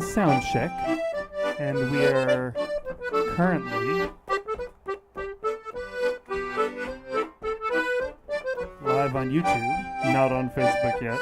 Sound check, and we are currently live on YouTube, not on Facebook yet.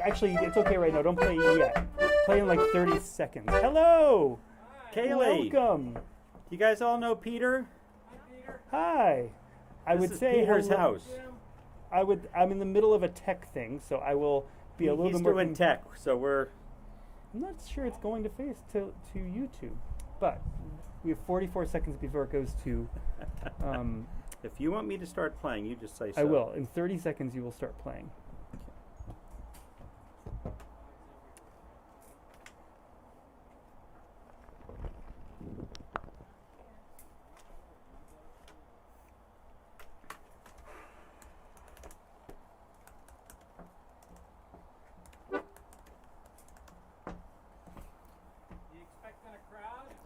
Actually, it's okay right now. Don't play yet. Play in like 30 seconds. Hello! Kaylee! Welcome! You guys all know Peter? Hi, Peter. Hi! This is Peter's house. I'm in the middle of a tech thing, so I will be a little bit more... He's doing tech, so we're... I'm not sure it's going to YouTube, but we have 44 seconds before it goes to... if you want me to start playing, you just say so. I will. In 30 seconds, you will start playing.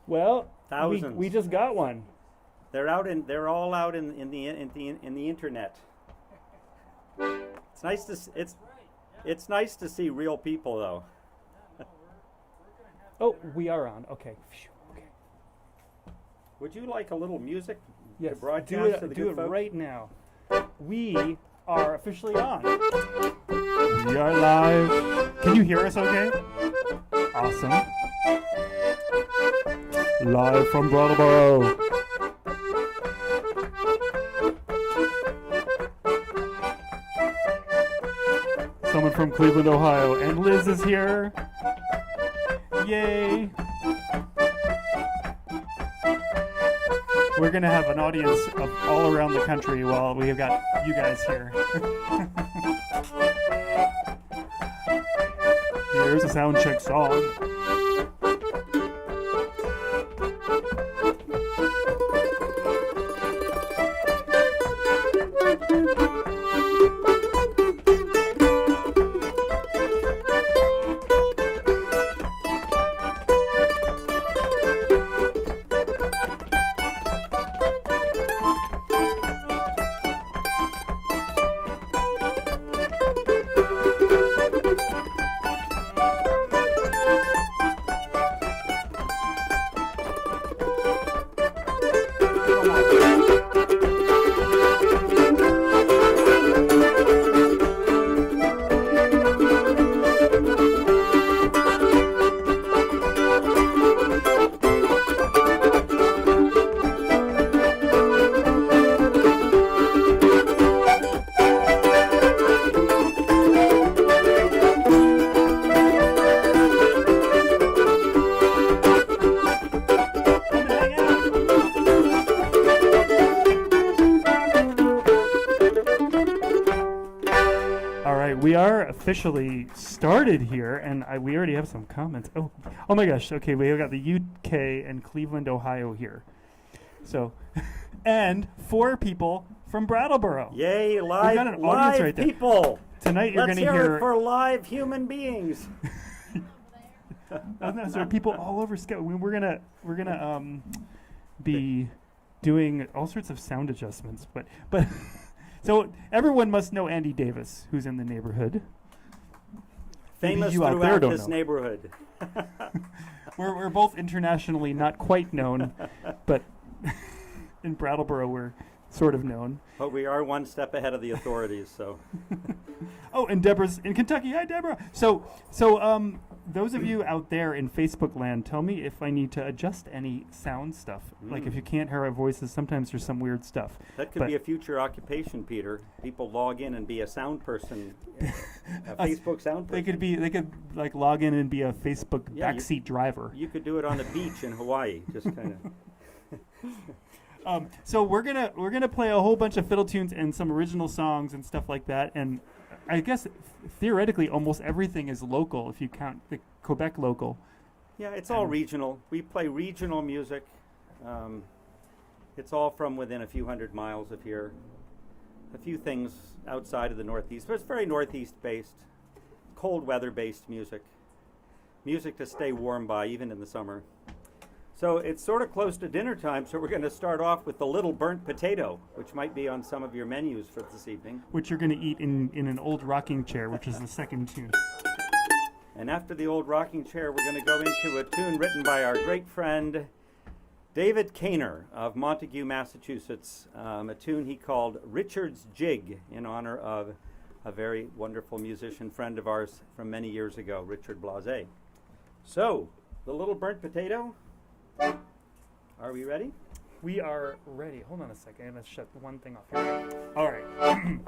Well, thousands. We just got one. They're all out in the internet. It's nice to see real people though. Oh, we are on. Okay. Okay. Would you like a little music? Yes. To broadcast to the do good it folks? right now. We are officially on. We are live. Can you hear us okay? Awesome. Live from Brattleboro. Someone from Cleveland, Ohio. And Liz is here. Yay. We're going to have an audience of all around the country while we have got you guys here. Here's a sound check song. officially started here, and we already have some comments. Oh my gosh. Okay, we have got the UK and Cleveland, Ohio here. So, and 4 people from Brattleboro. Yay, We've got an audience right there. people. Tonight you're Let's going to hear hear it for live human beings. no, so people all over Scout. We're gonna be doing all sorts of sound adjustments, but so everyone must know Andy Davis, who's in the neighborhood. Maybe Famous you out there throughout don't this know. neighborhood. We're both internationally not quite known, but in Brattleboro we're sort of known. But we are one step ahead of the authorities, so. Oh, and Deborah's in Kentucky. Hi, Deborah. So those of you out there in Facebook land, tell me if I need to adjust any sound stuff. Like if you can't hear our voices, sometimes there's some weird stuff. That could be a future occupation, Peter. People log in and be a sound person, a Facebook sound person. They could like log in and be a Facebook Yeah, backseat driver. You could do it on the beach in Hawaii, just kind of. So we're gonna play a whole bunch of fiddle tunes and some original songs and stuff like that. And I guess theoretically almost everything is local if you count the Quebec local. Yeah, it's all regional. We play regional music. It's all from within a few hundred miles of here. A few things outside of the Northeast, but it's very Northeast-based, cold weather-based music. Music to stay warm by, even in the summer. So it's sort of close to dinner time, so we're going to start off with the little burnt potato, which might be on some of your menus for this evening. Which you're going to eat in an old rocking chair, which is the second tune. And after the old rocking chair, we're going to go into a tune written by our great friend David Kaner of Montague, Massachusetts, a tune he called Richard's Jig in honor of a very wonderful musician friend of ours from many years ago, Richard Blase. So, the little burnt potato. Are we ready? We are ready. Hold on a second. I'm going to shut one thing off here. All right.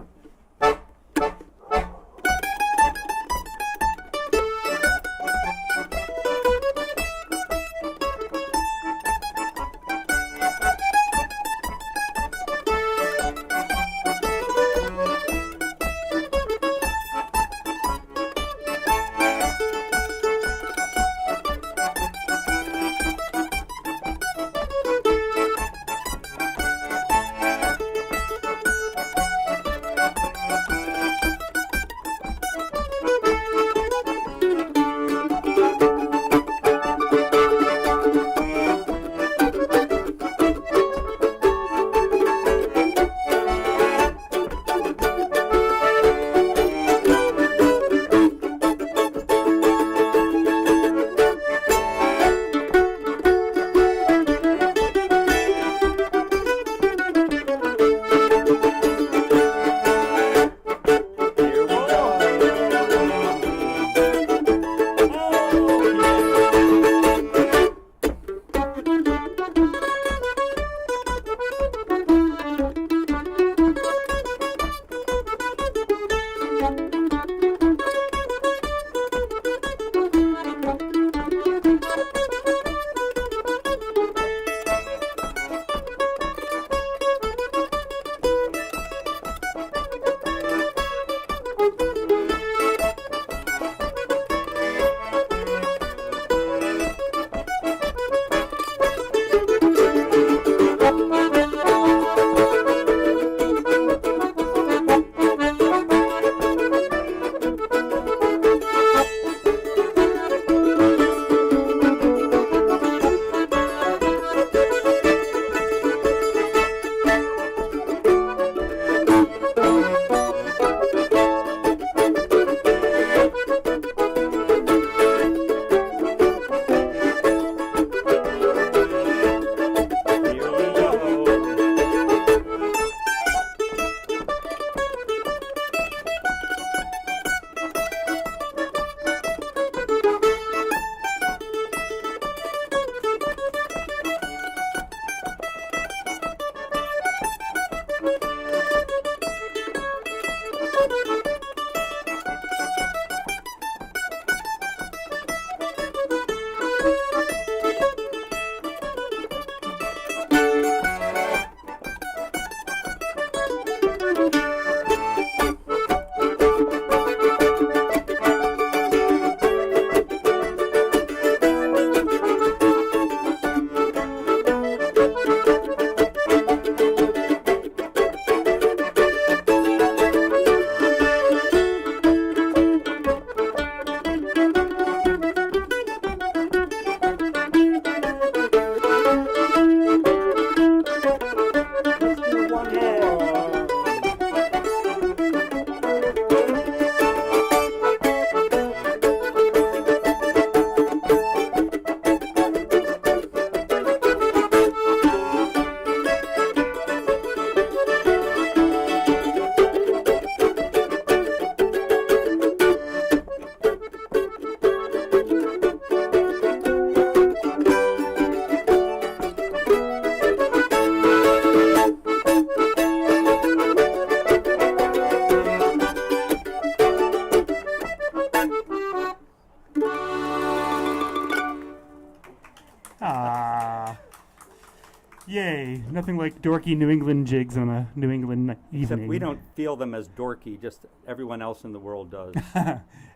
nothing like dorky New England jigs on a New England evening. Except we don't feel them as dorky, just everyone else in the world does.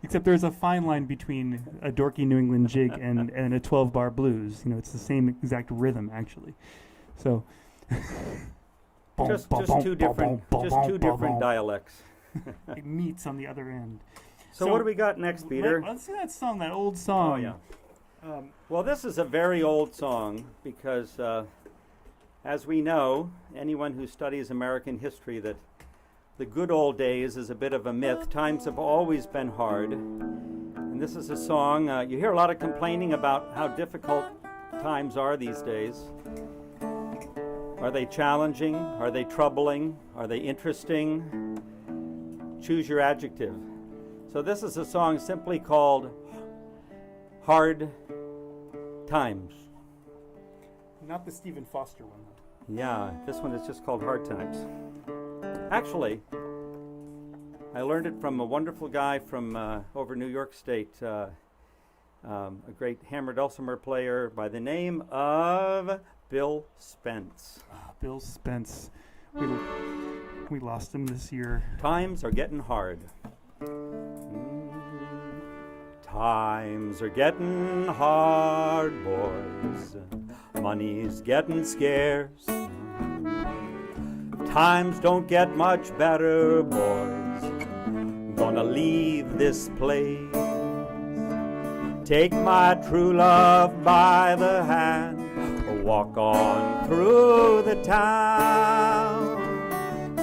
Except there's a fine line between a dorky New England jig and a 12-bar blues. You know, it's the same exact rhythm, actually. So, just two different dialects. It meets on the other end. So what do we got next, Peter? Let's see that song, that old song. Oh, yeah. Well, this is a very old song because, as we know, anyone who studies American history, that the good old days is a bit of a myth. Times have always been hard. And this is a song, you hear a lot of complaining about how difficult times are these days. Are they challenging? Are they troubling? Are they interesting? Choose your adjective. So this is a song simply called Hard Times. Not the Stephen Foster one, though. Yeah, this one is just called Hard Times. Actually, I learned it from a wonderful guy from over New York State, a great hammer dulcimer player by the name of Bill Spence. Bill Spence. We lost him this year. Times are getting hard. Times are getting hard, boys. Money's getting scarce. Times don't get much better, boys. Gonna leave this place. Take my true love by the hand, or walk on through the town.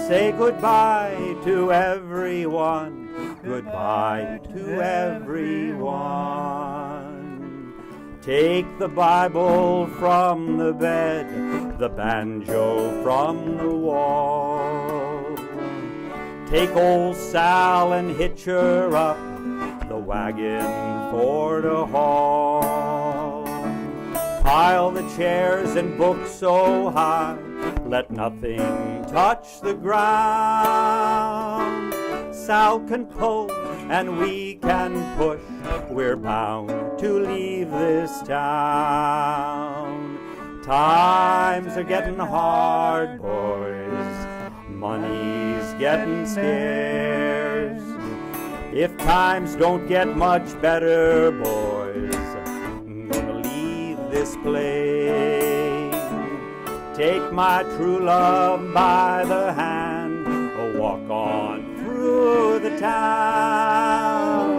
Say goodbye to everyone. Goodbye to everyone. Take the Bible from the bed, the banjo from the wall. Take old Sal and hitch her up, the wagon for the haul. Pile the chairs and books so high, let nothing touch the ground. Sal can pull and we can push, we're bound to leave this town. Times are getting hard, boys. Money's getting scarce. If times don't get much better, boys, I'm gonna leave this place. Take my true love by the hand, walk on through the town.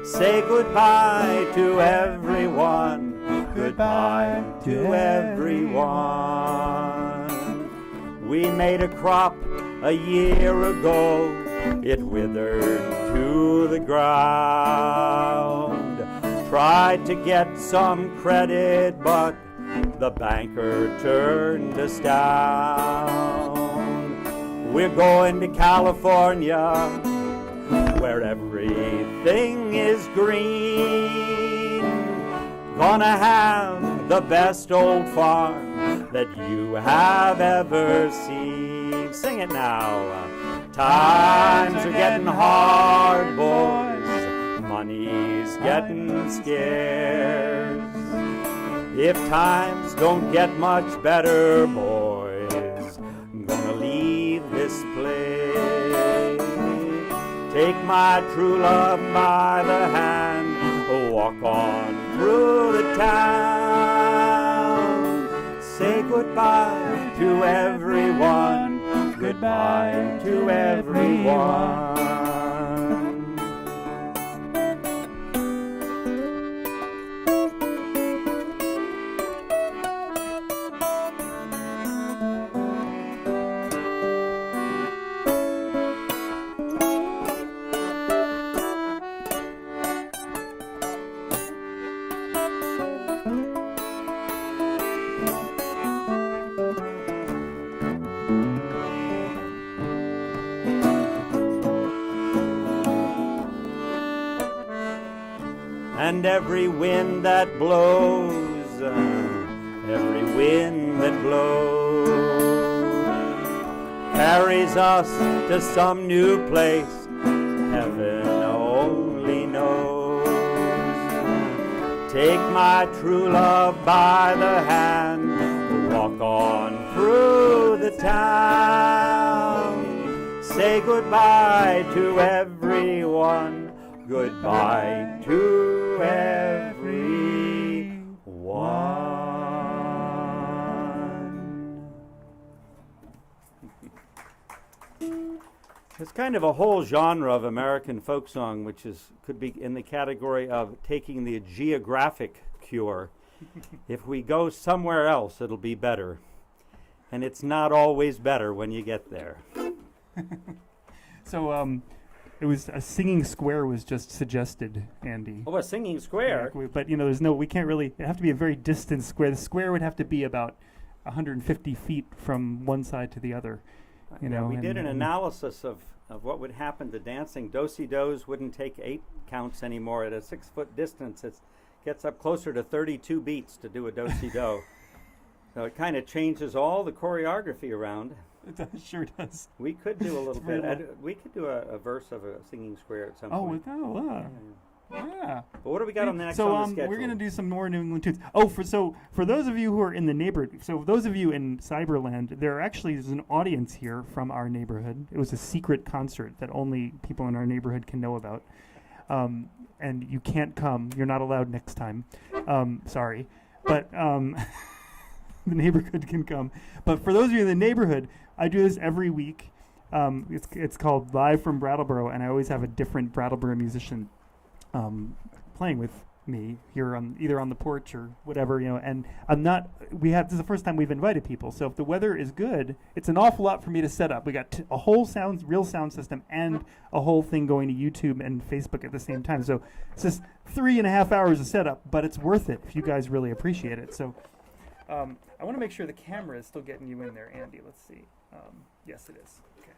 Say goodbye to everyone. Goodbye to everyone. We made a crop a year ago. It withered to the ground. Tried to get some credit, but the banker turned us down. We're going to California, where everything is green. Gonna have the best old farm that you have ever seen. Sing it now. Times are getting hard, boys. Money's getting scarce. If times don't get much better, boys, I'm gonna leave this place. Take my true love by the hand, walk on through the town. Say goodbye to everyone. Goodbye to everyone. And every wind that blows, every wind that blows, carries us to some new place, heaven only knows. Take my true love by the hand, walk on through through the town. Say goodbye to everyone. Goodbye to everyone. There's kind of a whole genre of American folk song which could be in the category of taking the geographic cure. If we go somewhere else, it'll be better. And it's not always better when you get there. So it was a singing square was just suggested, Andy. Oh, a singing square? Yeah, but we can't really, it'd have to be a very distant square. The square would have to be about 150 feet from one side to the other. We did an analysis of what would happen to dancing. Do-si-dos wouldn't take 8 counts anymore. At a 6-foot distance, it gets up closer to 32 beats to do a do-si-do. So it kind of changes all the choreography around. It sure does. We could do a little bit. We could do a verse of a singing square at some point. Yeah. But what do we got on the next on the schedule? We're going to do some more New England tunes. Oh, for those of you who are in the neighborhood, so those of you in Cyberland, there's an audience here from our neighborhood. It was a secret concert that only people in our neighborhood can know about. And you can't come. You're not allowed next time. Sorry. But the neighborhood can come. But for those of you in the neighborhood, I do this every week. It's called Live from Brattleboro, and I always have a different Brattleboro musician playing with me here either on the porch or whatever, and this is the first time we've invited people. So if the weather is good, it's an awful lot for me to set up. We got a whole real sound system and a whole thing going to YouTube and Facebook at the same time. So it's just 3.5 hours of setup, but it's worth it if you guys really appreciate it. So I want to make sure the camera is still getting you in there, Andy. Let's see. Yes, it is. Okay.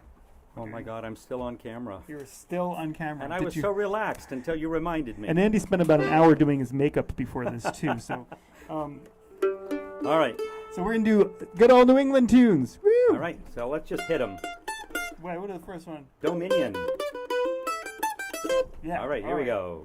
Oh my God, I'm still on camera. You're still on camera. And I was so relaxed until you reminded me. And Andy spent about an hour doing his makeup before this too. So, all right. So we're gonna do good old New England tunes. Woo! All right. So let's just hit them. Wait, what is the first one? Dominion. Yeah. All right. Here we go.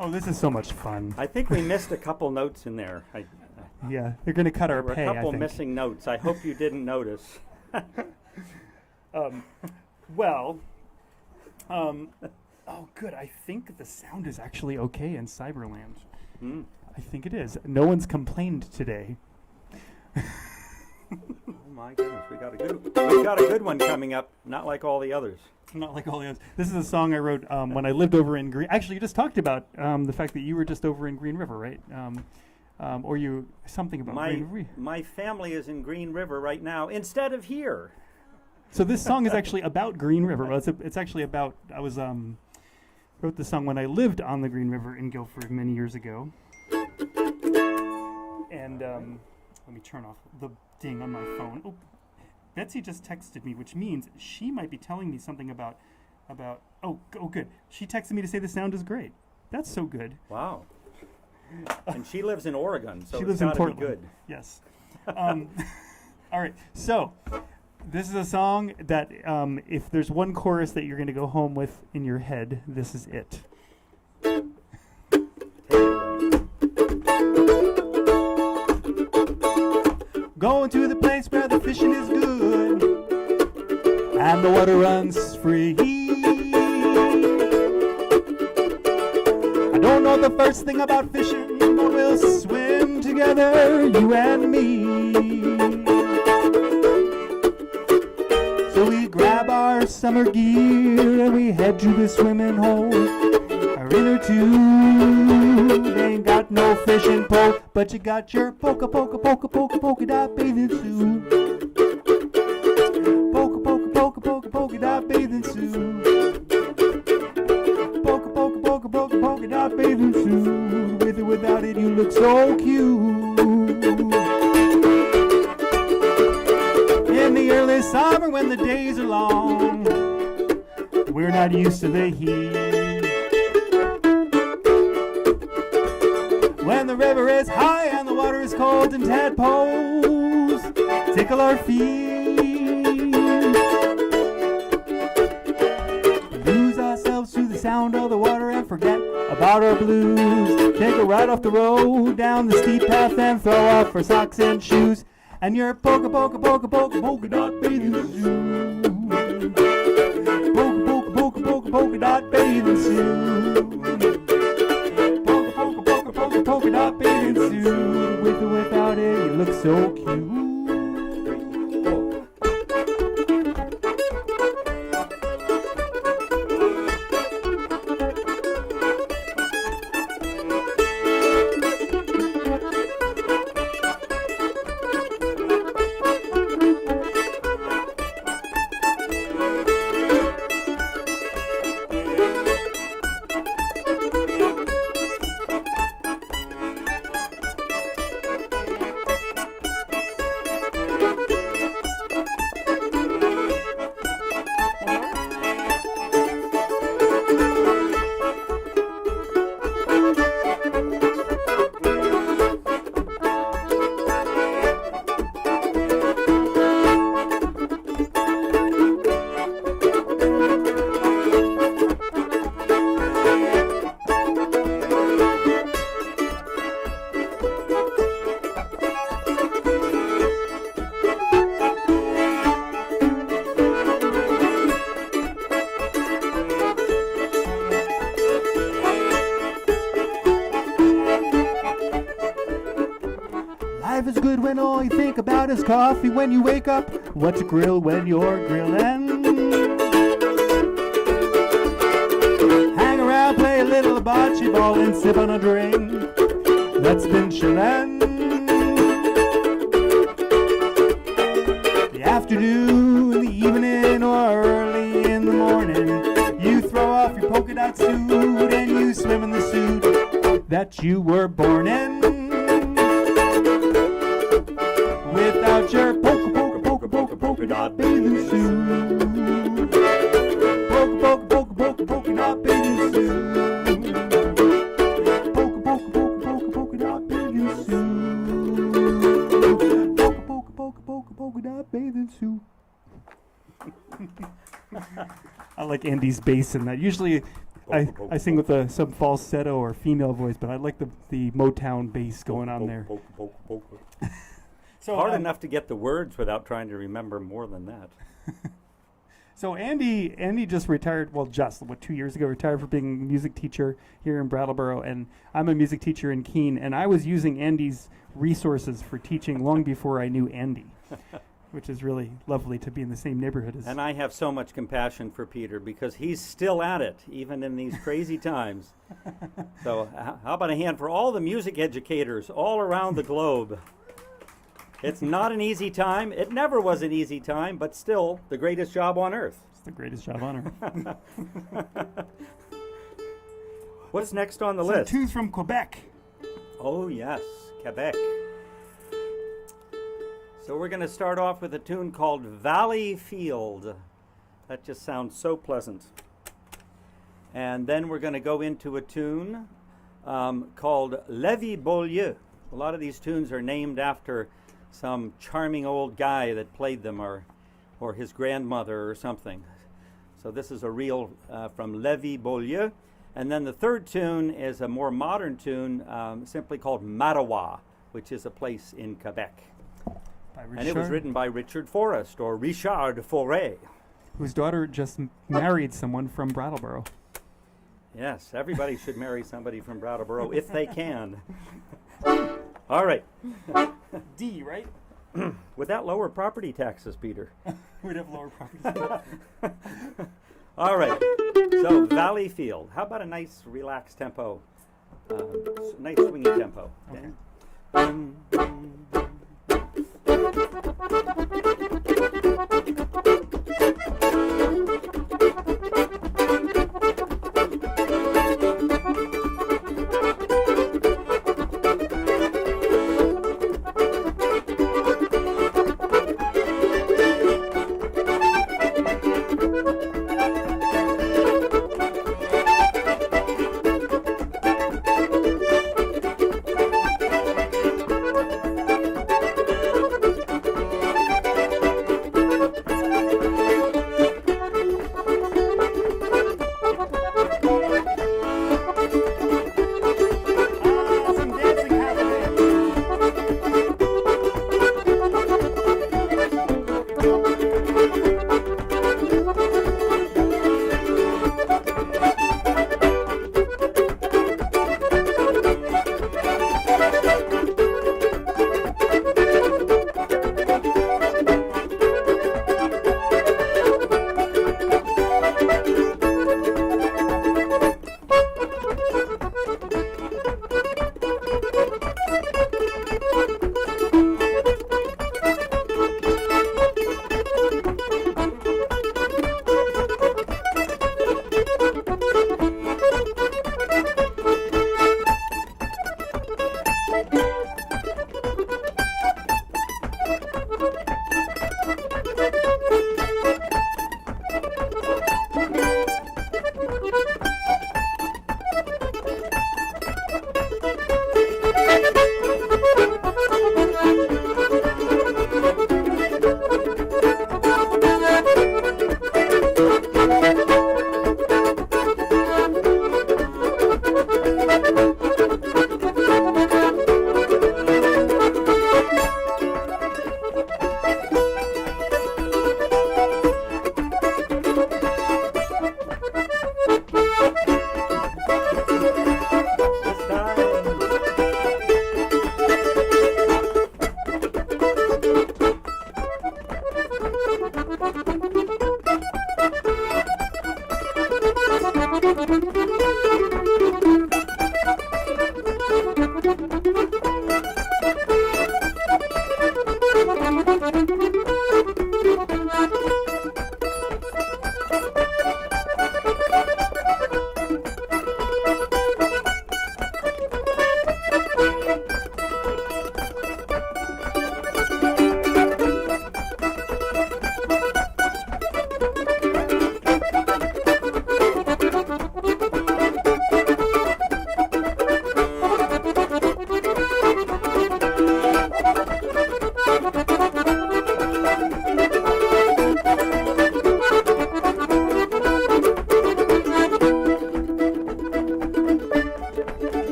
Oh, this is so much fun. I think we missed a couple notes in there. Yeah, they're going to cut our There were pay, a I couple think. missing notes. I hope you didn't notice. Well, oh, good. I think the sound is actually okay in Cyberland. Mm. I think it is. No one's complained today. Oh my goodness, we got a good one coming up. Not like all the others. Not like all the others. This is a song I wrote when I lived over in Green. Actually, you just talked about the fact that you were just over in Green River, right? Or you something about Green River. My family is in Green River right now instead of here. So this song is actually about Green River. Well, it's actually about. I was wrote the song when I lived on the Green River in Guilford many years ago. And let me turn off the ding on my phone. Oh, Betsy just texted me, which means she might be telling me something about. Oh, good. She texted me to say the sound is great. That's so good. Wow. And she lives in Oregon, so She it's lives in gotta Portland. be good. Yes. All right. So this is a song that if there's one chorus that you're going to go home with in your head, this is it. Take it away. Going to the place where the fishing is good and the water runs free. I don't know the first thing about fishing, but we'll swim together, you and me. So we grab our summer gear and we head to the swimming hole. A reel or two, ain't got no fishing pole, but you got your polka dot bathing suit. Polka dot bathing suit. Polka dot bathing suit. With or without it, you look so cute. In the early summer when the days are long, we're not used to the heat. When the river is high and the water is cold and tadpoles tickle our feet. Lose ourselves to the sound of the water and forget about our blues. Take a ride off the road down the steep path and throw off our socks and shoes and your polka dot bathing suit. Polka dot bathing suit. Polka dot bathing suit. With or without it, you look so cute. Life is good when all you think about is coffee when you wake up. What to grill when you're grilling. Hang around, play a little bocce ball and sip on a drink that's been chillin'. The afternoon, the evening, or early in the morning, you throw off your polka dot suit and you swim in the suit that you were born in. Without your polka dot bathing suit. Polka dot bathing suit. Polka dot bathing suit. Polka dot bathing suit. I like Andy's bass in that. Usually I sing with some falsetto or female voice, but I like the Motown bass going on there. So Hard enough to get the words without trying to remember more than that. So Andy just retired. Well, 2 years ago, retired for being a music teacher here in Brattleboro, and I'm a music teacher in Keene. And I was using Andy's resources for teaching long before I knew Andy, which is really lovely to be in the same neighborhood as. And I have so much compassion for Peter because he's still at it, even in these crazy times. So how about a hand for all the music educators all around the globe? It's not an easy time. It never was an easy time, but still the greatest job on earth. It's the greatest job on earth. What's next on the Some list? tunes from Quebec. Oh, yes, Quebec. So we're going to start off with a tune called Valleyfield. That just sounds so pleasant. And then we're going to go into a tune called Levy Bull. A lot of these tunes are named after some charming old guy that played them, or his grandmother or something. So this is a reel from Levy Bull. And then the third tune is a more modern tune simply called Mattawa, which is a place in Quebec. And it was written by Richard Forrest, or Richard Forêt. Whose daughter just married someone from Brattleboro. Yes, everybody should marry somebody from Brattleboro if they can. All right. D, right? Would that lower property taxes, Peter? We'd have lower property. All right. So Valleyfield. How about a nice relaxed tempo? Nice swingy tempo. Okay.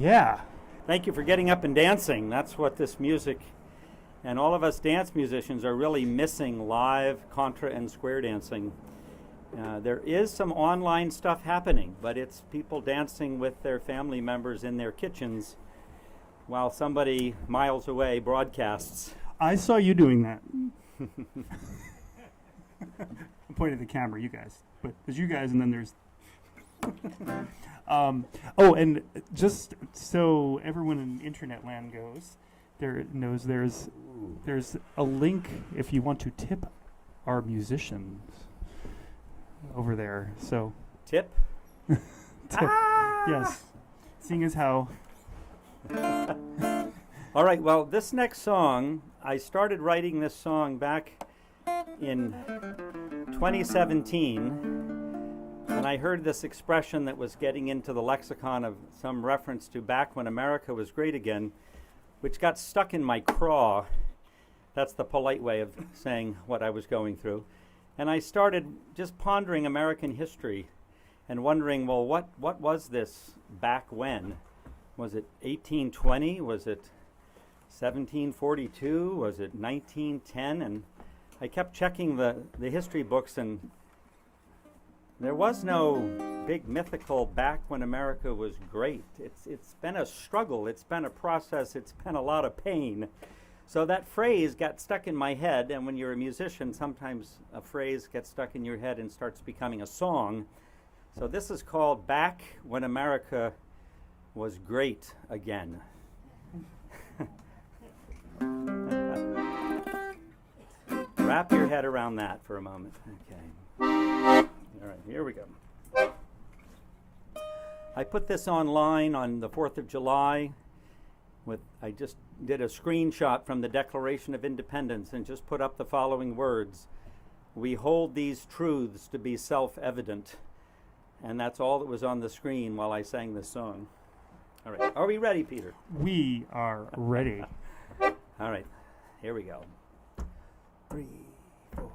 Yeah. Thank you for getting up and dancing. That's what this music, and all of us dance musicians are really missing live contra and square dancing. There is some online stuff happening, but it's people dancing with their family members in their kitchens while somebody miles away broadcasts. I saw you doing that. I'm pointing at the camera, you guys. But there's you guys, and then there's... and just so everyone in internet land knows there's a link if you want to tip our musicians over there. So Tip? tip, yes. Seeing as how All right, well, this next song, I started writing this song back in 2017, and I heard this expression that was getting into the lexicon of some reference to back when America was great again, which got stuck in my craw. That's the polite way of saying what I was going through. And I started just pondering American history and wondering, well, what was this back when? Was it 1820? Was it 1742? Was it 1910? And I kept checking the history books, and there was no big mythical back when America was great. It's been a struggle. It's been a process. It's been a lot of pain. So that phrase got stuck in my head, and when you're a musician, sometimes a phrase gets stuck in your head and starts becoming a song. So this is called Back When America Was Great Again. Wrap your head around that for a moment. Okay. All right, here we go. I put this online on the 4th of July. I just did a screenshot from the Declaration of Independence and just put up the following words. We hold these truths to be self-evident. And that's all that was on the screen while I sang this song. All right, are we ready, Peter? we are ready. All right, here we go. 3, 4.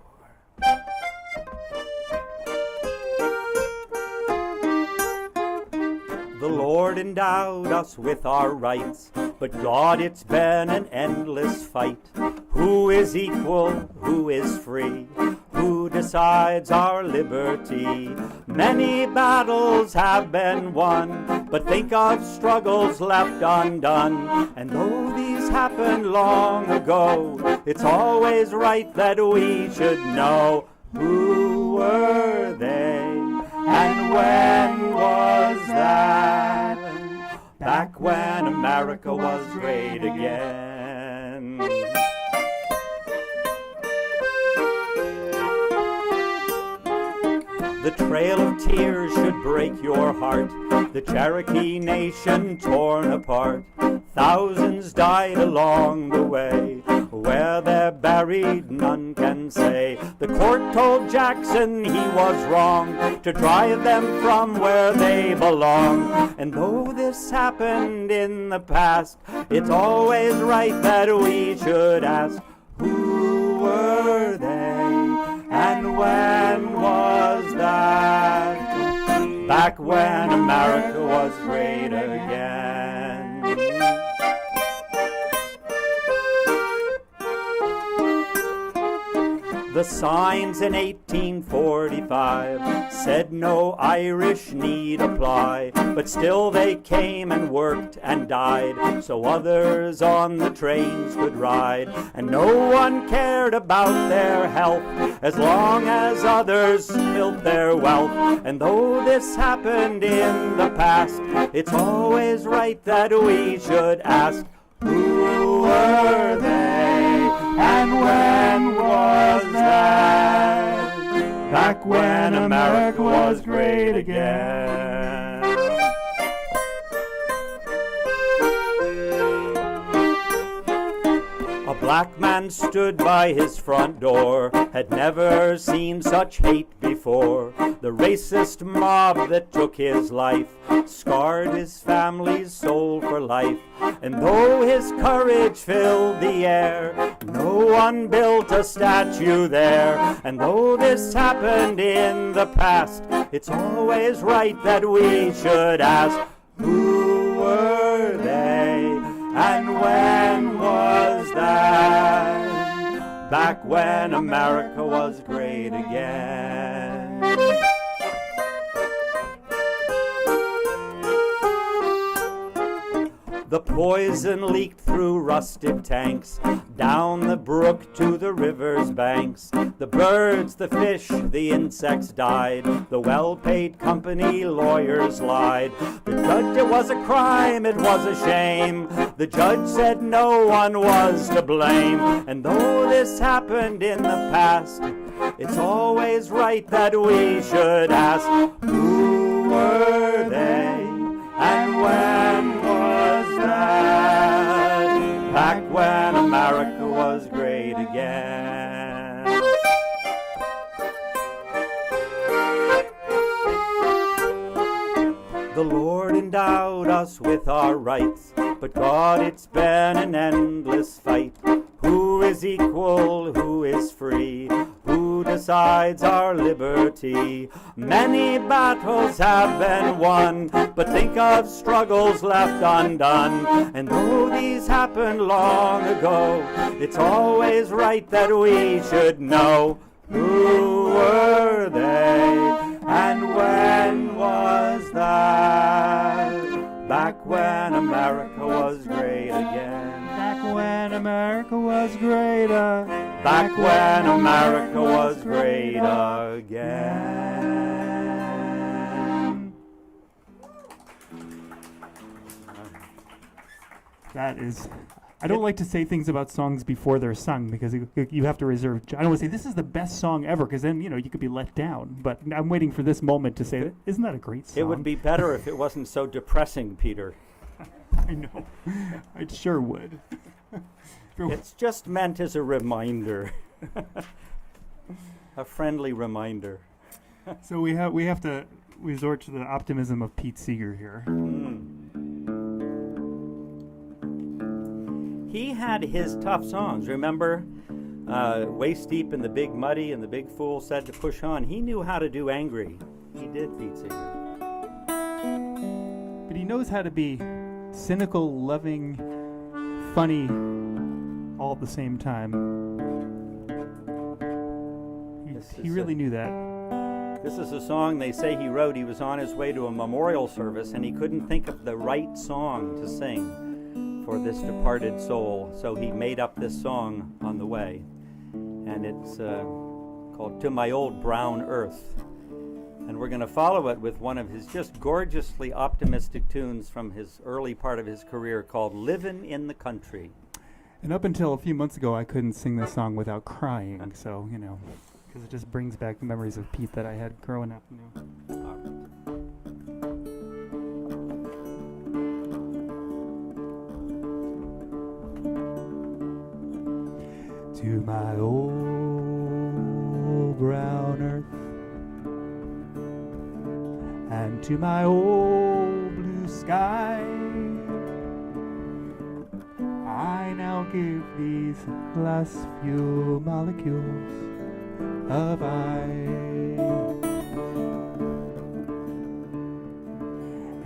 The Lord endowed us with our rights, but God, it's been an endless fight. Who is equal? Who is free? Who decides our liberty? Many battles have been won, but think of struggles left undone. And though these happened long ago, it's always right that we should know. Who were they, and when was that? Back when America was great again. The trail of tears should break your heart. The Cherokee Nation torn apart. Thousands died along the way. Where they're buried, none can say. The court told Jackson he was wrong to drive them from where they belong. And though this happened in the past, it's always right that we should ask, who were they, and when was that? Back when America was great again. The signs in 1845 said no Irish need apply, but still they came and worked and died, so others on the trains could ride. And no one cared about their health as long as others built their wealth. And though this happened in the past, it's always right that we should ask, who were they, and when was that? Back when America was great again. A black man stood by his front door, had never seen such hate before. The racist mob that took his life scarred his family's soul for life. And though his courage filled the air, no one built a statue there. And though this happened in the past, it's always right that we should ask, who were back when America was great again. The poison leaked through rusted tanks, down the brook to the river's banks. The birds, the fish, the insects died. The well-paid company lawyers lied. The judge, it was a crime, it was a shame. The judge said no one was to blame. And though this happened in the past, it's always right that we should ask, who were they and when was that? Back when America was great again. The Lord endowed us with our rights, but God, it's been an endless fight. Who is equal? Who is free? Who decides our liberty? Many battles have been won, but think of struggles left undone. And though these happened long ago, it's always right that we should know, who were they and when was that? Back when America was great again. Back when America was great. Back when America was great again. That is. I don't like to say things about songs before they're sung because you have to reserve. I don't want to say this is the best song ever because then you could be let down. But I'm waiting for this moment to say, isn't that a great song? It would be better if it wasn't so depressing, Peter. I know. It sure would. It's just meant as a reminder, a friendly reminder. So we have to resort to the optimism of Pete Seeger here. He had his tough songs. Remember, Waist Deep in the Big Muddy and the Big Fool Said to Push On. He knew how to do angry. He did, Pete Seeger. But he knows how to be cynical, loving, funny, all at the same time. He really knew that. This is a song they say he wrote. He was on his way to a memorial service and he couldn't think of the right song to sing for this departed soul. So he made up this song on the way. And it's called To My Old Brown Earth. And we're going to follow it with one of his just gorgeously optimistic tunes from his early part of his career called Livin' in the Country. And up until a few months ago, I couldn't sing this song without crying. So, because it just brings back the memories of Pete that I had growing up. To my old brown earth and to my old blue sky, I now give these last few molecules of I.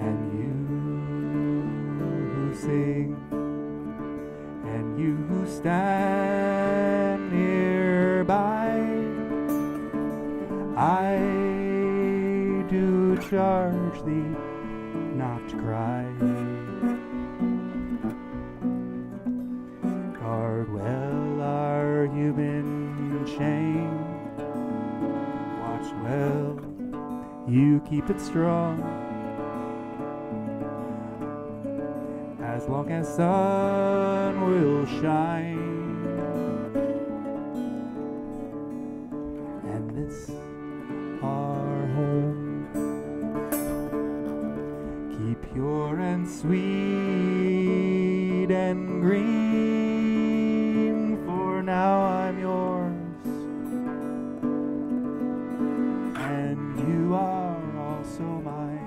And you who sing, and you who stand nearby, I do charge thee not to cry. Guard well our human chain, watch well, you keep it strong. As long as sun will shine, and this our home, keep pure and sweet and green, for now I'm yours, and you are also mine.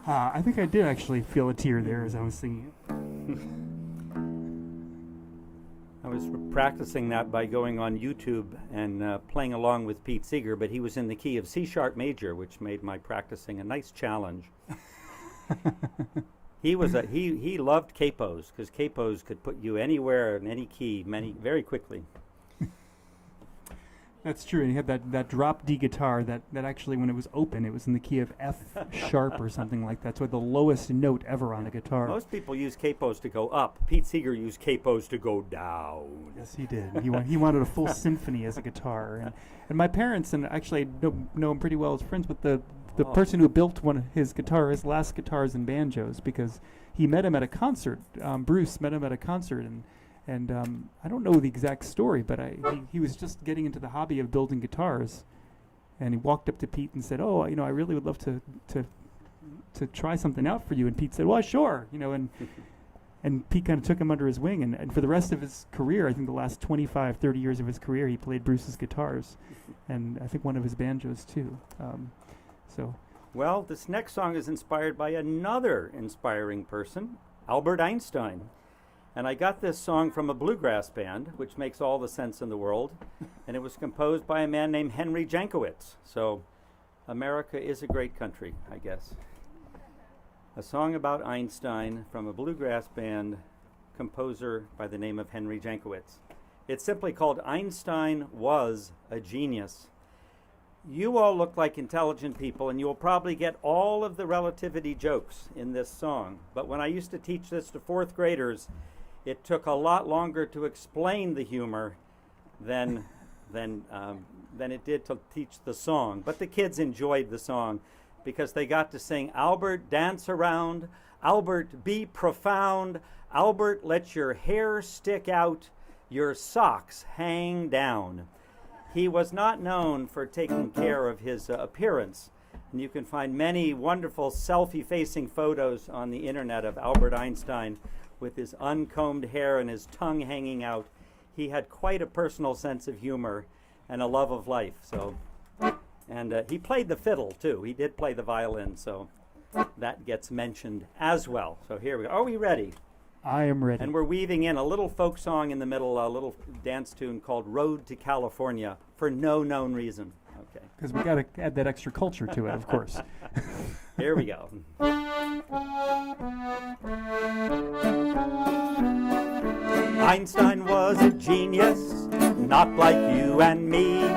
I think I did actually feel a tear there as I was singing it. I was practicing that by going on YouTube and playing along with Pete Seeger, but he was in the key of C sharp major, which made my practicing a nice challenge. He loved capos because capos could put you anywhere in any key very quickly. That's true. And he had that drop D guitar that actually, when it was open, it was in the key of F sharp or something like that. So the lowest note ever on a guitar. Most people use capos to go up. Pete Seeger used capos to go down. Yes, he did. He wanted a full symphony as a guitar. And my parents, and actually I know him pretty well as friends with the person who built one of his last guitars and banjos, because he met him at a concert. Bruce met him at a concert, and I don't know the exact story, but he was just getting into the hobby of building guitars, and he walked up to Pete and said, "Oh, I really would love to try something out for you." And Pete said, "Well, sure," and Pete kind of took him under his wing, and for the rest of his career, I think the last 25, 30 years of his career, he played Bruce's guitars, and I think one of his banjos too. Well, this next song is inspired by another inspiring person, Albert Einstein. And I got this song from a bluegrass band, which makes all the sense in the world. And it was composed by a man named Henry Jankowitz. So America is a great country, I guess. A song about Einstein from a bluegrass band composer by the name of Henry Jankowitz. It's simply called Einstein Was a Genius. You all look like intelligent people, and you will probably get all of the relativity jokes in this song. But when I used to teach this to fourth graders, it took a lot longer to explain the humor than it did to teach the song. But the kids enjoyed the song because they got to sing, "Albert, dance around. Albert, be profound. Albert, let your hair stick out. Your socks hang down." He was not known for taking care of his appearance. And you can find many wonderful selfie-facing photos on the internet of Albert Einstein with his uncombed hair and his tongue hanging out. He had quite a personal sense of humor and a love of life. And he played the fiddle, too. He did play the violin, so that gets mentioned as well. So here we go. Are we ready? I am ready. And we're weaving in a little folk song in the middle, a little dance tune called "Road to California" for no known reason. Okay. Because we got to add that extra culture to it, of course. Here we go. Einstein was a genius, not like you and me.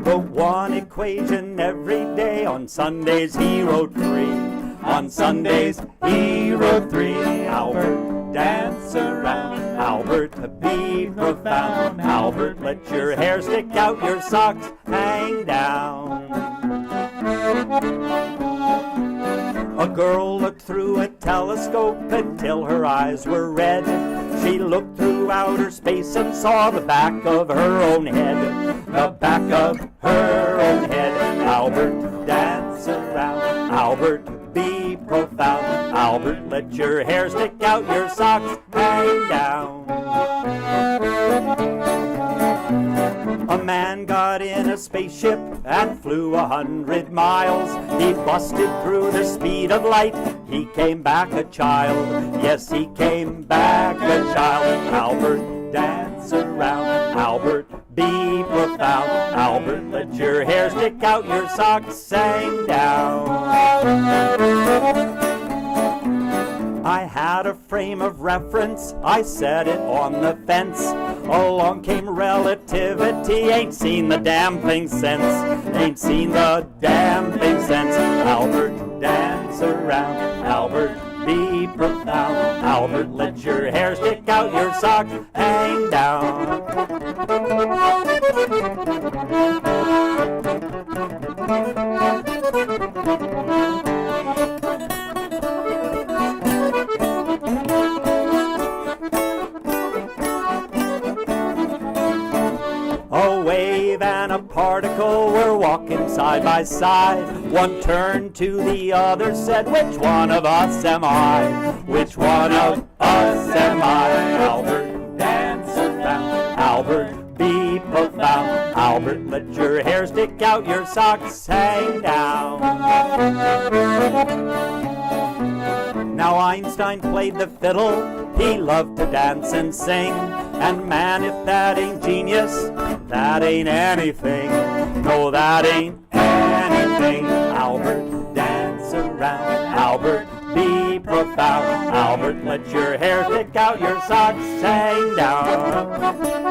Wrote one equation every day. On Sundays he wrote three. On Sundays he wrote three. Albert, dance around. Albert, be profound. Albert, let your hair stick out. Your socks hang down. A girl looked through a telescope until her eyes were red. She looked through outer space and saw the back of her own head. The back of her own head. Albert, dance around. Albert, be profound. Albert, let your hair stick out. Your socks hang down. A man got in a spaceship and flew 100 miles. He busted through the speed of light. He came back a child. Yes, he came back a child. Albert, dance around. Albert, be profound. Albert, let your hair stick out. Your socks hang down. I had a frame of reference, I set it on the fence. Along came relativity, ain't seen the damn thing since. Ain't seen the damn thing since. Albert, dance around. Albert, be profound. Albert, let your hair stick out. Your socks hang down. A wave and a particle were walking side by side. One turned to the other, said, "Which one of us am I? Which one of us am I?" Albert, dance around. Albert, be profound. Albert, let your hair stick out. Your socks hang down. Now Einstein played the fiddle, he loved to dance and sing. And man, if that ain't genius, that ain't anything. No, that ain't anything. Albert, dance around. Albert, be profound. Albert, let your hair stick out, your socks hang down.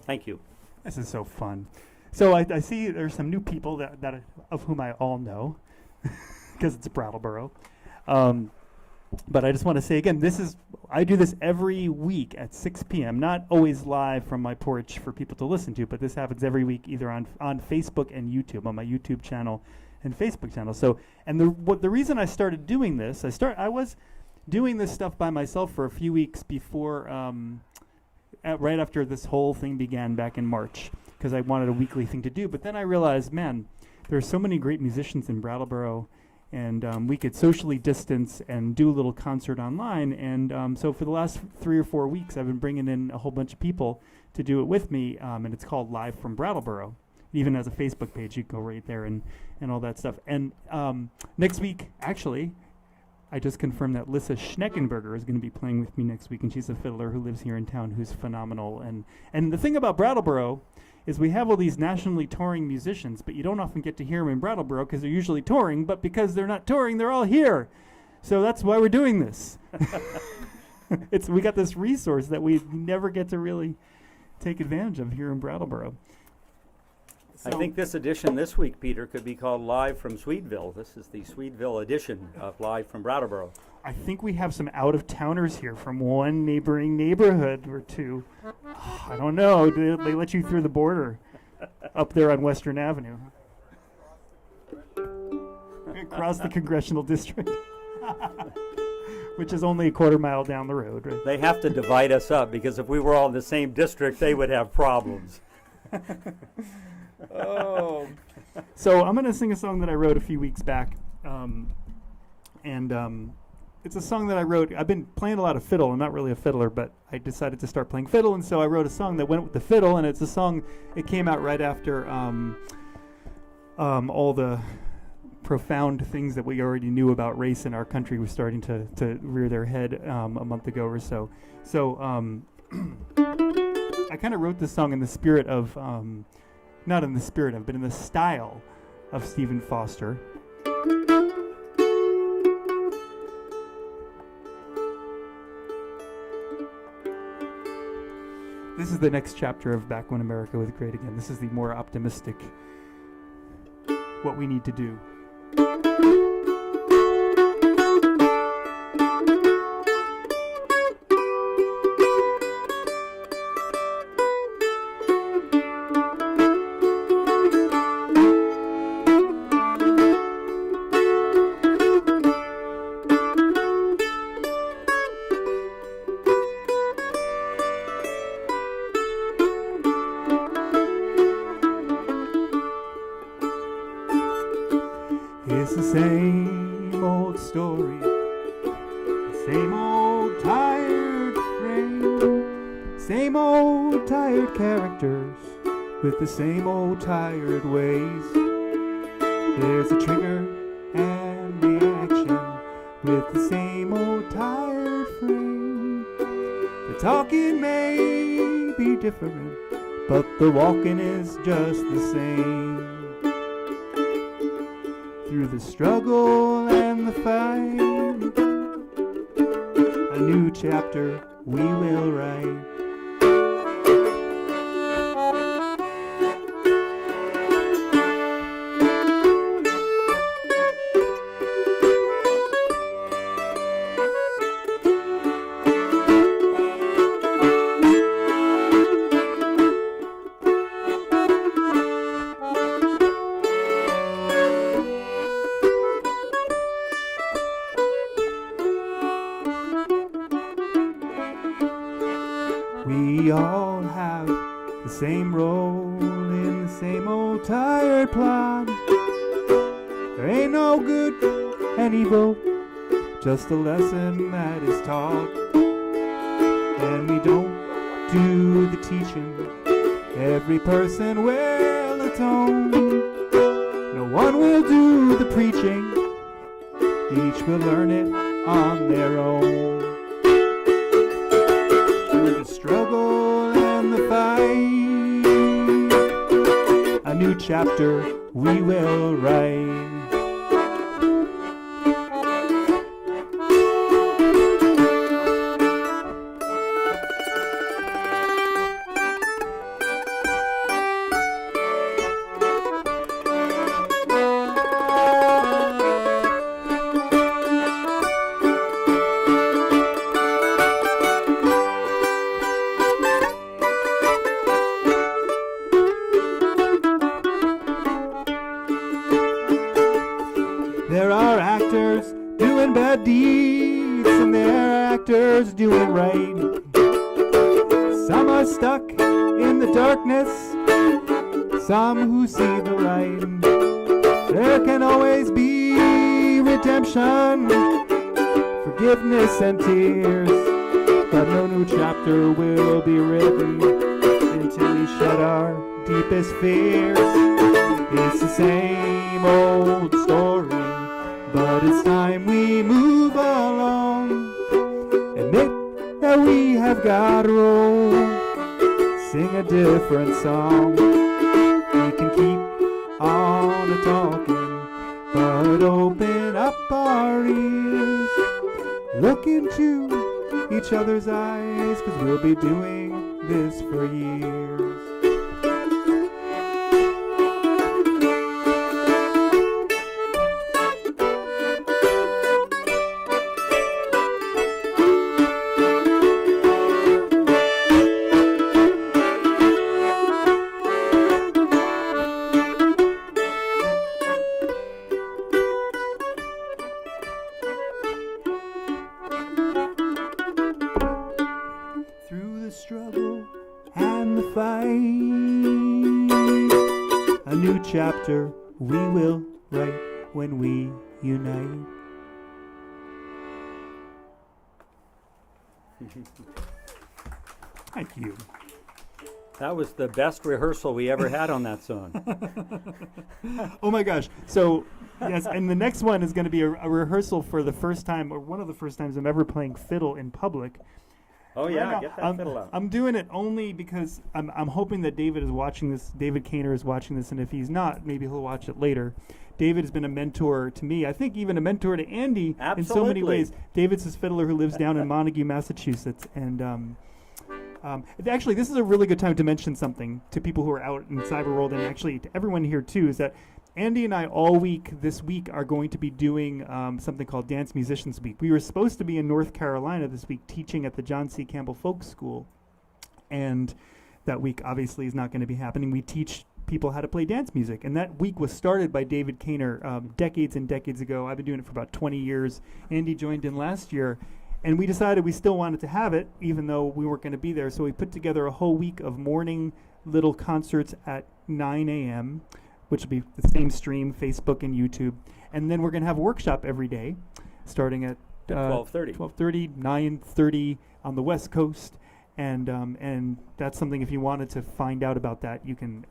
Thank you. This is so fun. So I see there's some new people that of whom I all know, because it's Brattleboro. But I just want to say again, I do this every week at 6 p.m. Not always live from my porch for people to listen to, but this happens every week either on Facebook and YouTube, on my YouTube channel and Facebook channel. So, and the reason I started doing this, I was doing this stuff by myself for a few weeks before. Right after this whole thing began back in March, because I wanted a weekly thing to do. But then I realized, man, there are so many great musicians in Brattleboro, and we could socially distance and do a little concert online. And so for the last 3 or 4 weeks, I've been bringing in a whole bunch of people to do it with me, and it's called Live from Brattleboro. Even as a Facebook page, you can go right there and all that stuff. And next week, actually, I just confirmed that Lissa Schneckenberger is going to be playing with me next week, and she's a fiddler who lives here in town who's phenomenal. And the thing about Brattleboro is we have all these nationally touring musicians, but you don't often get to hear them in Brattleboro because they're usually touring, but because they're not touring, they're all here. So that's why we're doing this. We got this resource that we never get to really take advantage of here in Brattleboro. I think this edition this week, Peter, could be called Live from Swedeville. This is the Swedeville edition of Live from Brattleboro. I think we have some out-of-towners here from one neighboring neighborhood or two. I don't know. Do they let you through the border up there on Western Avenue? Across the congressional district, which is only a quarter mile down the road, right? They have to divide us up, because if we were all in the same district, they would have problems. Oh. So I'm going to sing a song that I wrote a few weeks back. It's a song that I wrote. I've been playing a lot of fiddle. I'm not really a fiddler, but I decided to start playing fiddle, and so I wrote a song that went with the fiddle, and it's a song, it came out right after all the profound things that we already knew about race in our country was starting to rear their head a month ago or so. So I kind of wrote this song in the spirit of... not in the spirit of, but in the style of Stephen Foster. This is the next chapter of Back When America Was Great Again. This is the more optimistic, what we need to do. It's the same old story, the same old tired frame, same old tired characters with the same old tired ways. There's a trigger and reaction with the same old tired frame. The talking may be different, but the walking is just the same. Through the struggle and the fight, a new chapter we will write. same role in the same old tired plot. There ain't no good and evil, just a lesson that is taught. And we don't do the teaching, every person will atone. No one will do the preaching, each will learn it on their own. Through the struggle and the fight, a new chapter we will write. There are actors doing bad deeds, and there are actors doing right. Some are stuck in the darkness, some who see the light. There can always be redemption, forgiveness and tears, but no new chapter will be written until we shed our deepest fears. It's the same old story, but it's time we move along. Admit that we have got a role, sing a different song. We can keep on a-talking, but open up our ears. Look into each other's eyes, 'cause we'll be doing this for years. Through the struggle and the fight, a new chapter we will write when we unite. Thank you. That was the best rehearsal we ever had on that song. Oh my gosh. So, yes, and the next one is going to be a rehearsal for the first time, or one of the first times I'm ever playing fiddle in public. Oh yeah, Right get now, that fiddle out. I'm doing it only because I'm hoping that David is watching this. David Kaner is watching this, and if he's not, maybe he'll watch it later. David has been a mentor to me. I think even a mentor to Andy in so many Absolutely. ways. David's his fiddler who lives down in Montague, Massachusetts, and actually, this is a really good time to mention something to people who are out in cyber world, and actually to everyone here too, is that Andy and I all week this week are going to be doing something called Dance Musicians Week. We were supposed to be in North Carolina this week teaching at the John C. Campbell Folk School, and that week obviously is not going to be happening. We teach people how to play dance music, and that week was started by David Kaner decades and decades ago. I've been doing it for about 20 years. Andy joined in last year, and we decided we still wanted to have it even though we weren't going to be there, so we put together a whole week of morning little concerts at 9 a.m., which will be the same stream, Facebook and YouTube. And then we're going to have a workshop every day, starting at 12:30. 12:30, 9:30 on the West Coast. And that's something, if you wanted to find out about that, you can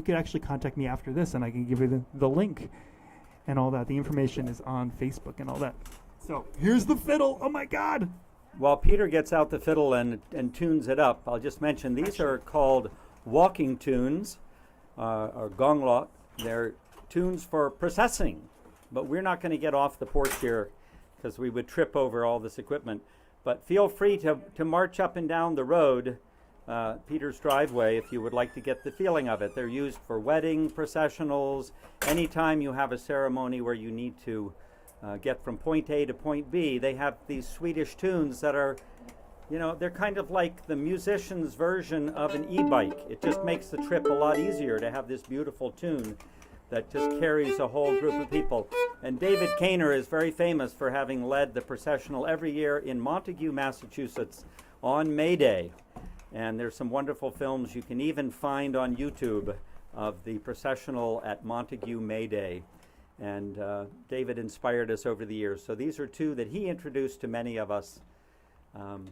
actually contact me after this, and I can give you the link and all that. The information is on Facebook and all that. So here's the fiddle. Oh, my God. While Peter gets out the fiddle and tunes it up, I'll just mention these are called walking tunes, or gonglot. They're tunes for processing, but we're not going to get off the porch here because we would trip over all this equipment. But feel free to march up and down the road, Peter's driveway, if you would like to get the feeling of it. They're used for wedding, processionals, anytime you have a ceremony where you need to get from point A to point B. They have these Swedish tunes that are, they're kind of like the musician's version of an e-bike. It just makes the trip a lot easier to have this beautiful tune that just carries a whole group of people. And David Kaner is very famous for having led the processional every year in Montague, Massachusetts on May Day. And there's some wonderful films you can even find on YouTube of the processional at Montague May Day. And David inspired us over the years. So these are two that he introduced to many of us. And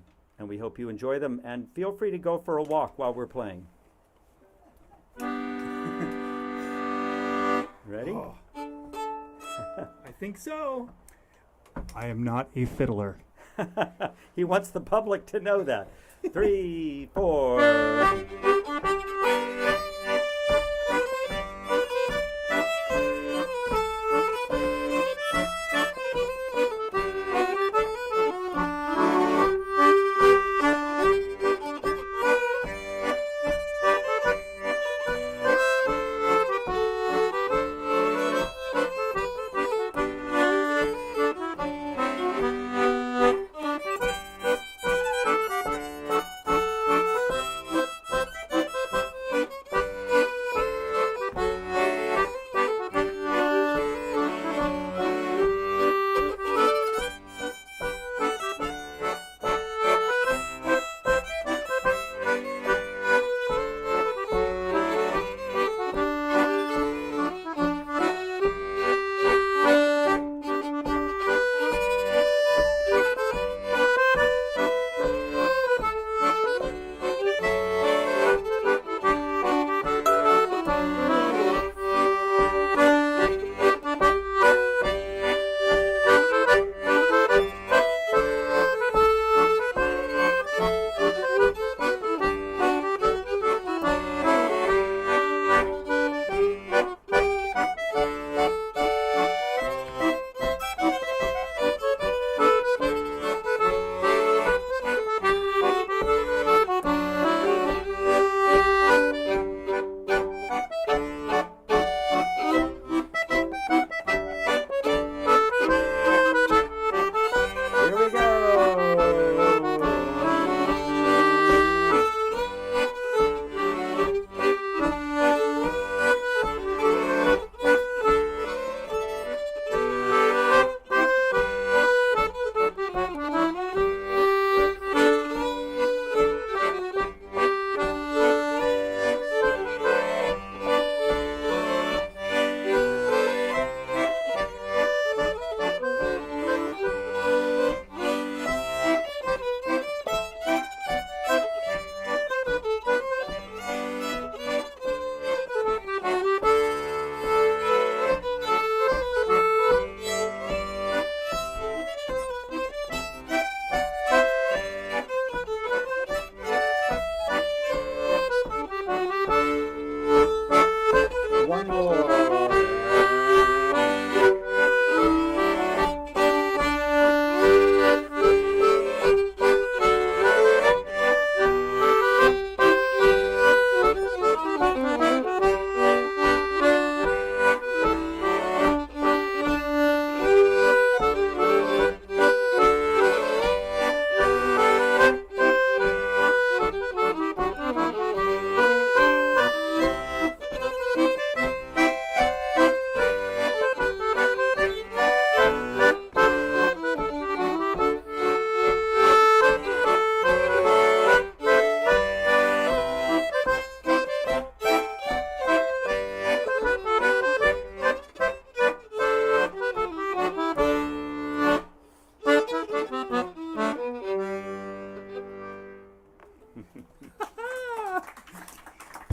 we hope you enjoy them. And feel free to go for a walk while we're playing. Ready? Oh. I think so. I am not a fiddler. He wants the public to know that. 3, 4.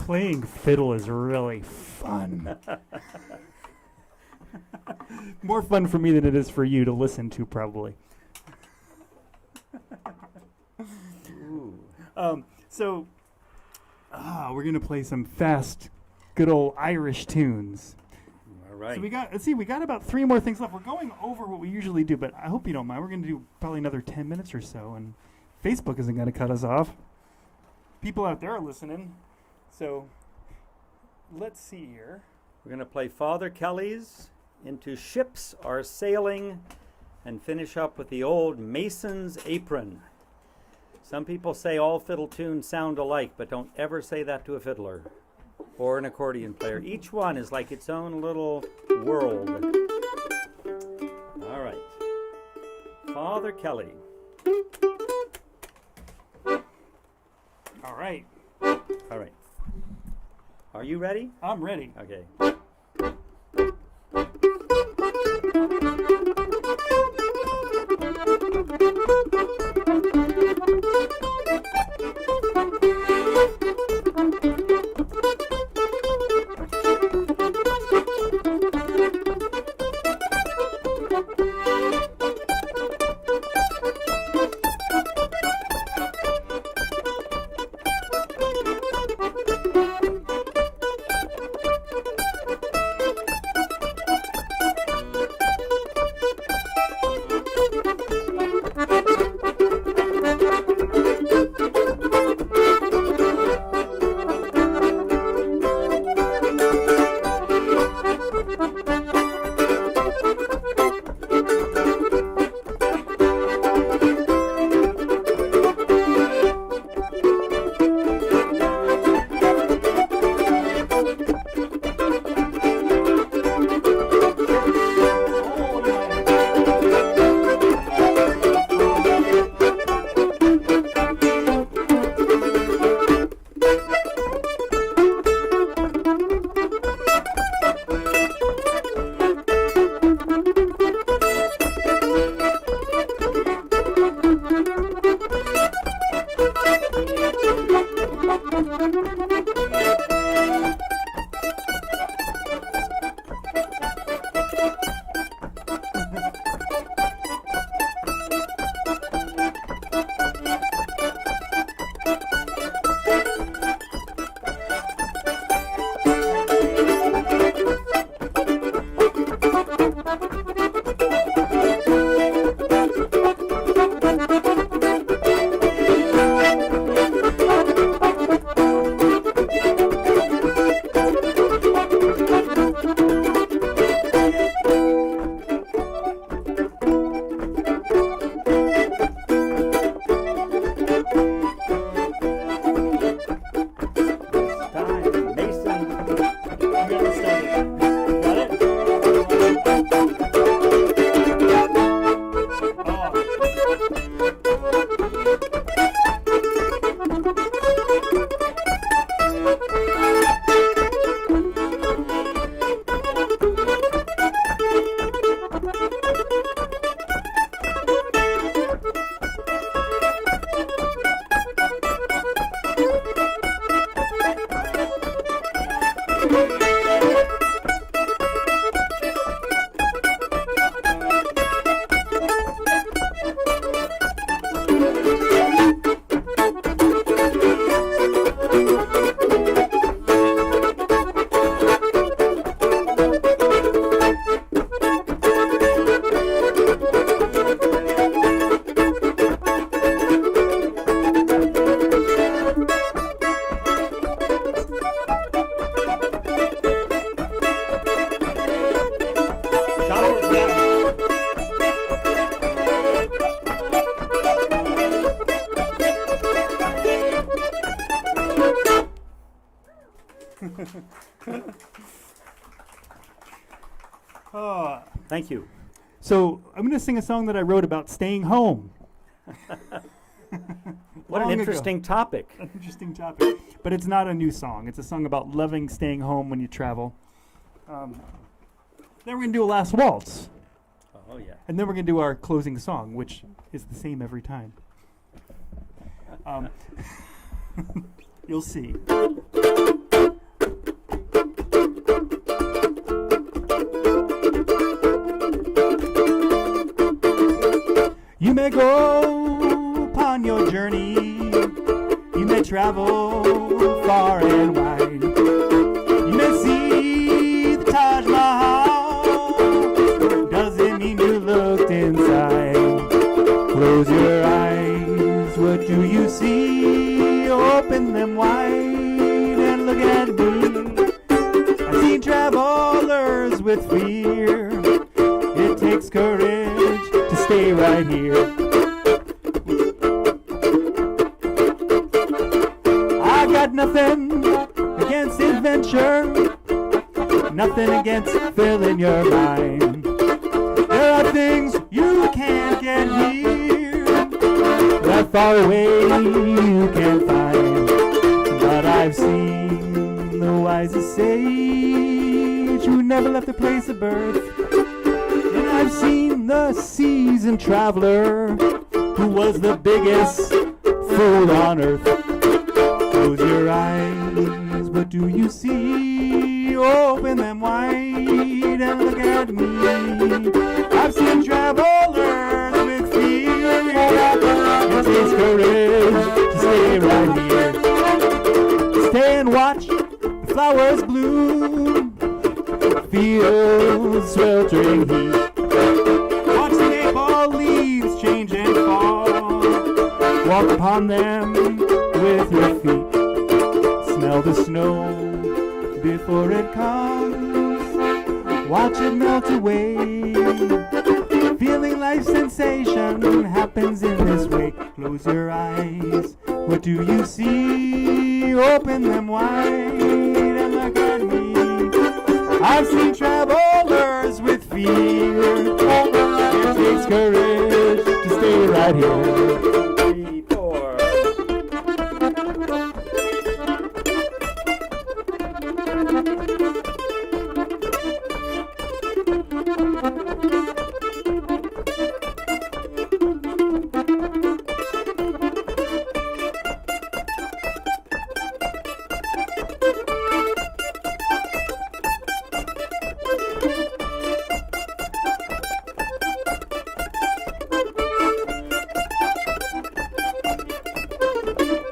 Playing fiddle is really fun. More fun for me than it is for you to listen to, probably. So, we're gonna play some fast, good old Irish tunes. All right. So we got about 3 more things left. We're going over what we usually do, but I hope you don't mind. We're gonna do probably another 10 minutes or so, and Facebook isn't gonna cut us off. People out there are listening. So, let's see here. We're going to play Father Kelly's Into Ships Are Sailing and finish up with the old Mason's Apron. Some people say all fiddle tunes sound alike, but don't ever say that to a fiddler or an accordion player. Each one is like its own little world. All right. Father Kelly. All right. right. All right. Are you ready? I'm ready. Okay. Thank you. So I'm going to sing a song that I wrote about staying home. What an Long ago. interesting topic. An interesting topic. But it's not a new song. It's a song about loving staying home when you travel. Then we're going to do a last waltz. Oh, yeah. And then we're going to do our closing song, which is the same every time. You'll see. You may go upon your journey, you may travel far and wide, you may see the Taj Mahal, doesn't mean you looked inside. Close your eyes, what do you see? Open them wide and look at me. I've seen travelers with fear, it takes courage to stay right here. I got nothing against adventure, nothing against filling your mind. There are things you can't get here, that far away you can't find. I've seen the wisest sage who never left the place of birth. And I've seen the seasoned traveler who was the biggest fool on earth. Close your eyes, what do you see? Open them wide and look at me. I've seen travelers with fear. It takes courage to stay right here. Stay and watch the flowers bloom. Feel sweltering heat. Watch the maple leaves change and fall. Walk upon them with your feet. Smell the snow before it comes. Watch it melt away. Feeling life sensation happens in this way. Close your eyes. What do you see? Open them wide and look at me. I've seen travelers with fear. It takes courage to stay right here. 3, 4.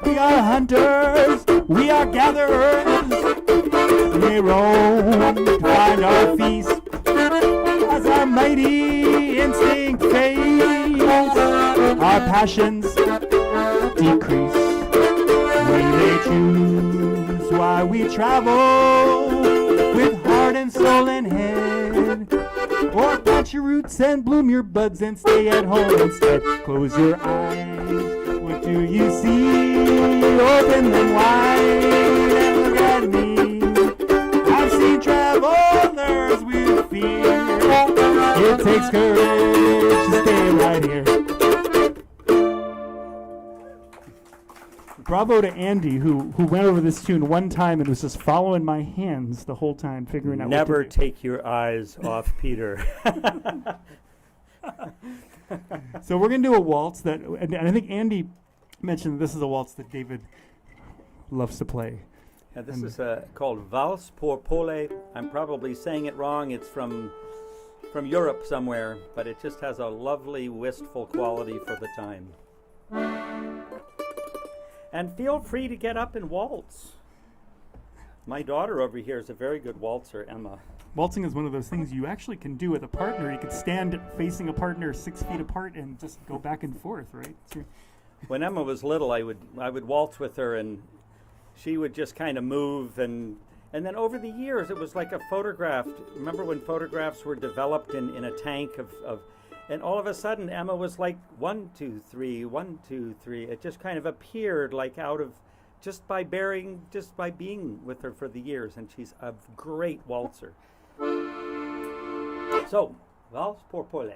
We are hunters, we are gatherers. We roam to find our feast. As our mighty instinct fades, our passions decrease. We may choose why we travel with heart and soul and head, or plant your roots and bloom your buds and stay at home instead. Close your eyes. What do you see? Open them wide and look at me. I've seen travelers with fear. It takes courage to stay right here. Bravo to Andy, who went over this tune one time and was just following my hands the whole time, figuring out Never what to do. take your eyes off Peter. So we're going to do a waltz that, and I think Andy mentioned this is a waltz that David loves to play. Yeah, this is called Valse pour Pole. I'm probably saying it wrong. It's from Europe somewhere, but it just has a lovely, wistful quality for the time. And feel free to get up and waltz. My daughter over here is a very good waltzer, Emma. Waltzing is one of those things you actually can do with a partner. You could stand facing a partner 6 feet apart and just go back and forth, right? When Emma was little, I would waltz with her, and she would just kind of move, and then over the years, it was like a photograph. Remember when photographs were developed in a tank of and all of a sudden, Emma was like 1, 2, 3, 1, 2, 3. It just kind of appeared like out of just by being with her for the years, and she's a great waltzer. So, Valse pour Pole.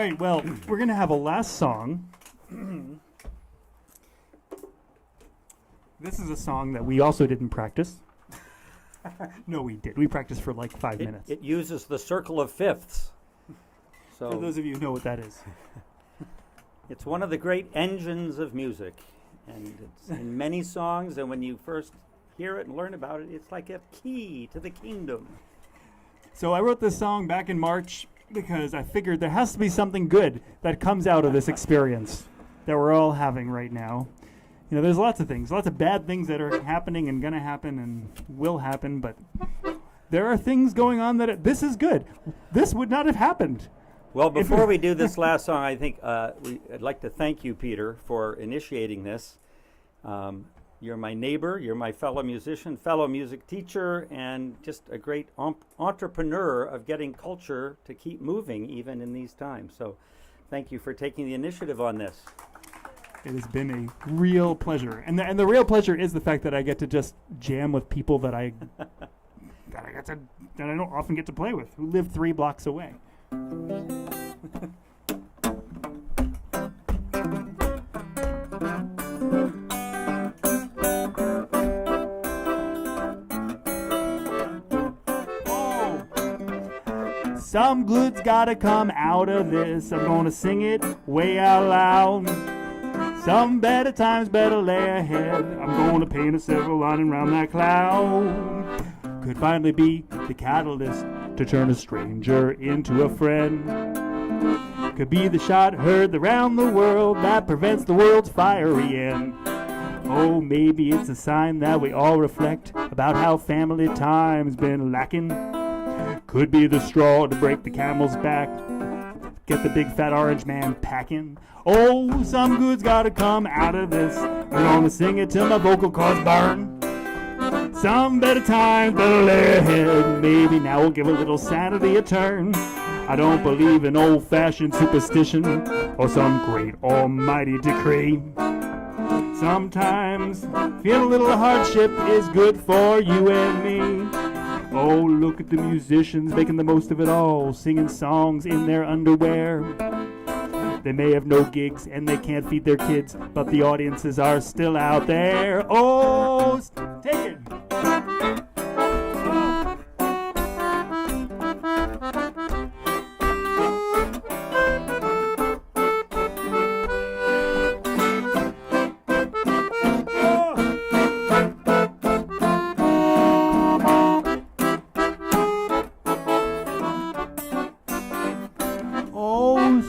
right, well, we're going to have a last song. This is a song that we also didn't practice. No, we did. We practiced for like 5 minutes. It uses the circle of fifths. So For those of you who know what that is. it's one of the great engines of music, and it's in many songs, and when you first hear it and learn about it, it's like a key to the kingdom. So I wrote this song back in March because I figured there has to be something good that comes out of this experience that we're all having right now. You know, there's lots of things, lots of bad things that are happening and going to happen and will happen, but there are things going on that this is good. This would not have happened. Well, before we do this last song, I think I'd like to thank you, Peter, for initiating this. You're my neighbor, you're my fellow musician, fellow music teacher, and just a great entrepreneur of getting culture to keep moving even in these times. So thank you for taking the initiative on this. It has been a real pleasure. And the real pleasure is the fact that I get to just jam with people that I don't often get to play with, who live 3 blocks away. Some good's gotta come out of this. I'm gonna sing it way out loud. Some better times better lay ahead. I'm gonna paint a silver lining around that cloud. Could finally be the catalyst to turn a stranger into a friend. Could be the shot heard around the world that prevents the world's fiery end. Oh, maybe it's a sign that we all reflect about how family time's been lacking. Could be the straw to break the camel's back. Get the big fat orange man packing. Oh, some good's gotta come out of this. I'm gonna sing it till my vocal cords burn. Some better times better lay ahead. Maybe now we'll give a little sanity a turn. I don't believe in old-fashioned superstition or some great almighty decree. Sometimes feel a little hardship is good for you and me. Oh, look at the musicians making the most of it all, singing songs in their underwear. They may have no gigs and they can't feed their kids, but the audiences are still out there. Oh, take it.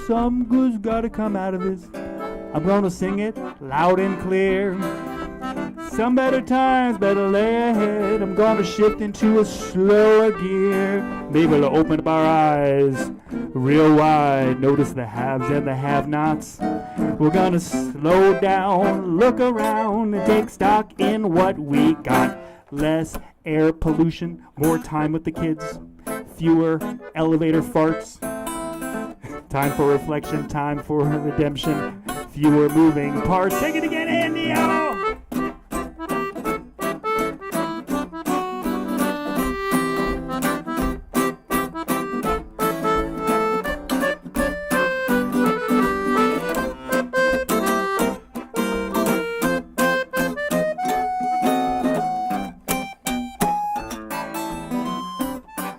Some good's gotta come out of this. I'm gonna sing it loud and clear. Some better times better lay ahead. I'm gonna shift into a slower gear. Maybe we'll open up our eyes real wide. Notice the haves and the have-nots. We're gonna slow down, look around, and take stock in what we got. Less air pollution, more time with the kids, fewer elevator farts. Time for reflection, time for redemption, fewer moving parts. Take it again, Andy! Oh!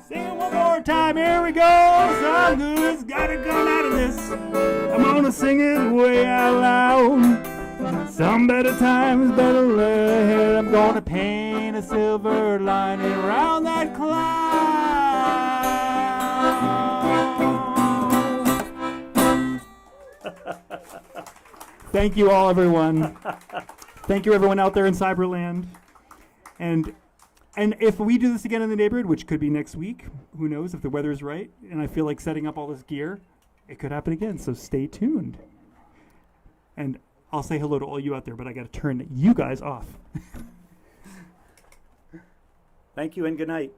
Sing it one more time, here we go! Some good's gotta come out of this. I'm gonna sing it way out loud. Some better times better lay ahead. I'm gonna paint a silver lining around that cloud. Thank you all, everyone. Thank you, everyone out there in Cyberland. And if we do this again in the neighborhood, which could be next week, who knows if the weather's right, and I feel like setting up all this gear, it could happen again, so stay tuned. And I'll say hello to all you out there, but I got to turn you guys off. Thank you and good night.